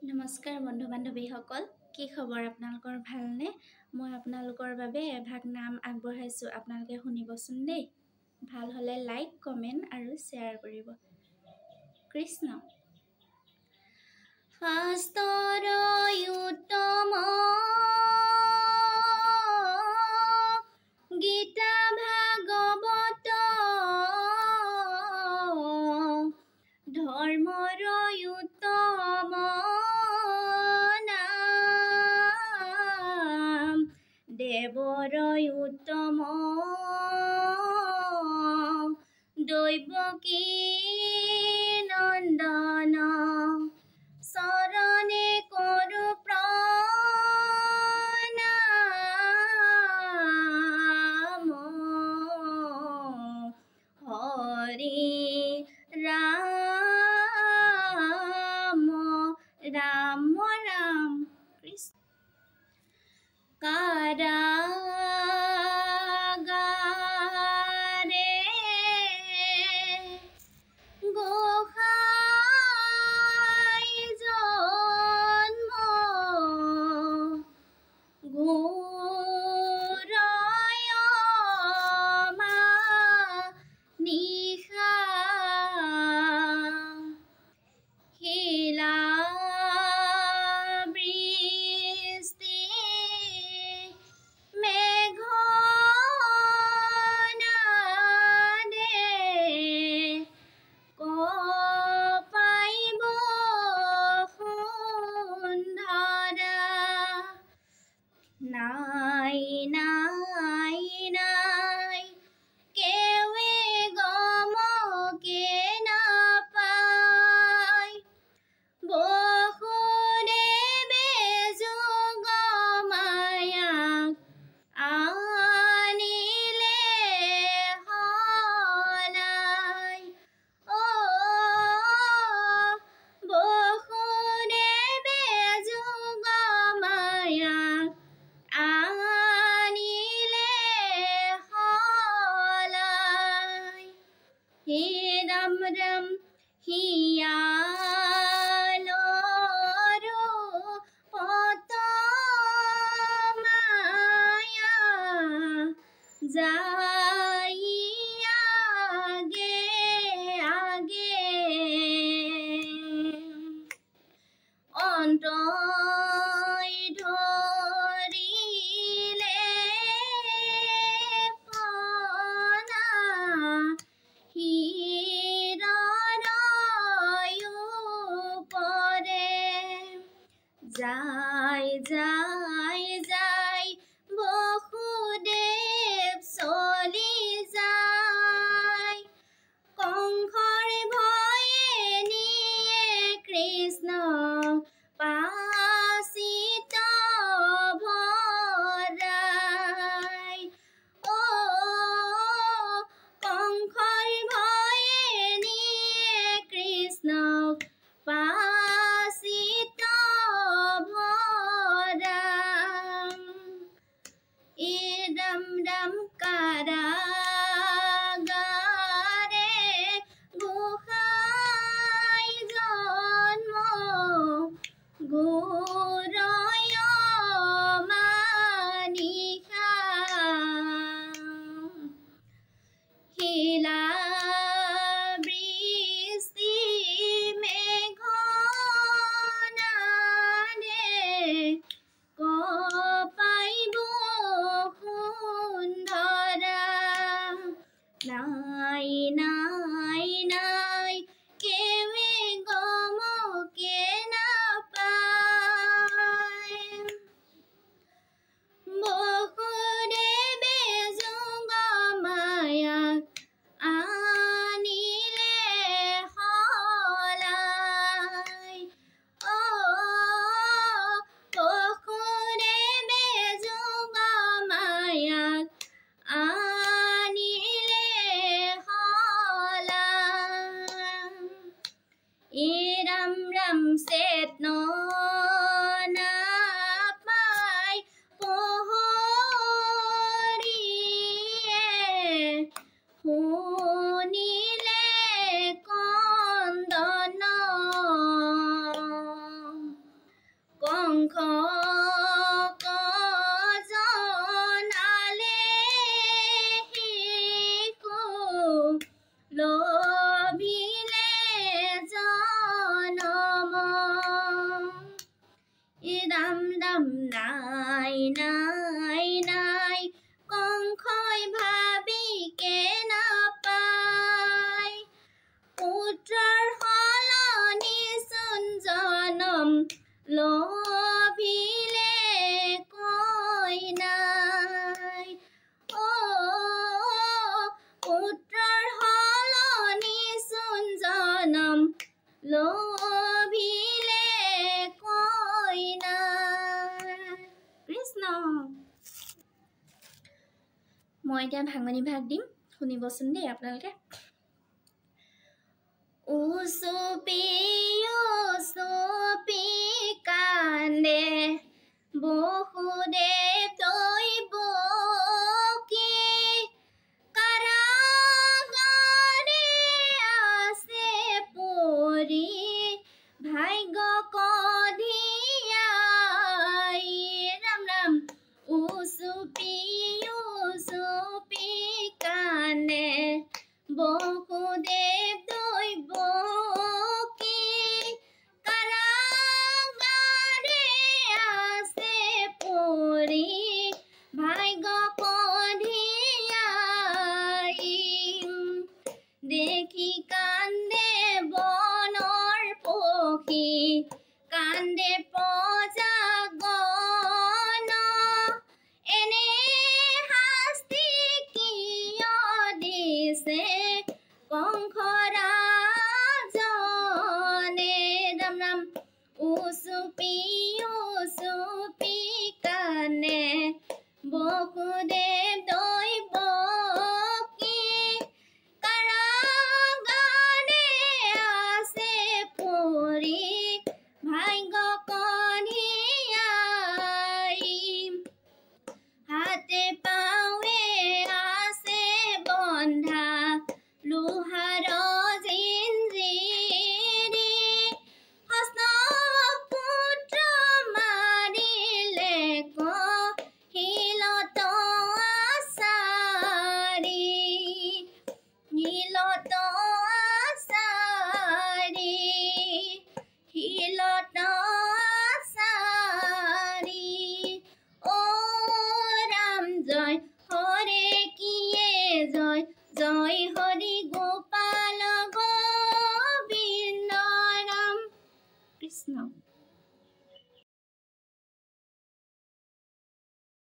নমস্কাৰ বন্ধু বান্ধৱীসকল, কি খবৰ আপোনালোকৰ ভালনে? মই আপোনালোকৰ বাবে এভাগ নাম আগবঢ়াইছোঁ, আপোনালোকে শুনিবচোন দেই। ভাল হ'লে লাইক, কমেণ্ট আৰু শ্বেয়াৰ কৰিব। কৃষ্ণ শাস্ত্ৰৰ উত্তম গীতা ভাগৱত ধৰ্মৰ উত্তম নাম দেৱৰ উত্তম দৈৱকী নন্দন চৰণে কৰো প্ৰণাম হৰি ৰাম ৰাম ৰাম কৃষ্ণ কাৰাগাৰে গোসাঁই জন্ম ঘোৰয়মা নিশা শিলা বৃষ্টি মেঘনাদে কপাইব সুন্ধৰা নাই নাই নাই কেৱে গমকে নাপায় বসুদেৱে যোগমায়াক আনিলে সলাই বসুদেৱে যোগমায়াক আনিলে সলাই হে ৰাম ৰাম হিয়ালৰো পতমায়া যাই আগে আগে অন্তই ধৰিলে পনা হিৰৰয়ো পৰে যাই যাই যাই বসুদেৱ চলি যায় কংসৰ ভয়ে নিয়ে কৃষ্ণ পাচিত ভৰাই কংসৰ ভয়ে নিয়ে কৃষ্ণক পাচিত ভৰাই ৰাম নাই নাই নাই কংসই ভাবিকে নাপায় পুত্ৰৰ সলনি চোন জনম লভিলে কৈ নাই পুত্ৰৰ সলনি চোন জনম লভিলে কৈ নাই কৃষ্ণ। মই এতিয়া ভাঙনি ভাগ দিম শুনিবচোন দেই আপোনালোকে। উচুপি উচুপি কান্দে বসুদেৱ দৈৱকী কাৰাগাৰে আছে পৰি ভাগ্য কধিয়াই ৰাম ৰাম উচুপি উচুপি কান্দে বসুদেৱ দৈৱকী কাৰাগাৰে আছে পৰি ভাগ্য কধিয়াই দেখি কান্দে বনৰ পখী কান্দে প্ৰজাগণ এনে শাস্তি কিয় দিছে কংস ৰাজনে ৰাম ৰাম উচুপি উচুপি কান্দে বসুদেৱ দৈৱকী কাৰাগাৰে আছে পৰি ভাগ্য কধিয়াই হাতে পাৱে আছে বন্ধা লোহাৰ জিঞ্জিৰি হস্ত পুত্ৰ মাৰিলে শিলত আচাৰি শিলত আচাৰি শিলত আচাৰি ও ৰাম জয় হৰে কিয়ে জয় জয় হৰি গোপাল গোবিন্দ ৰাম কৃষ্ণ।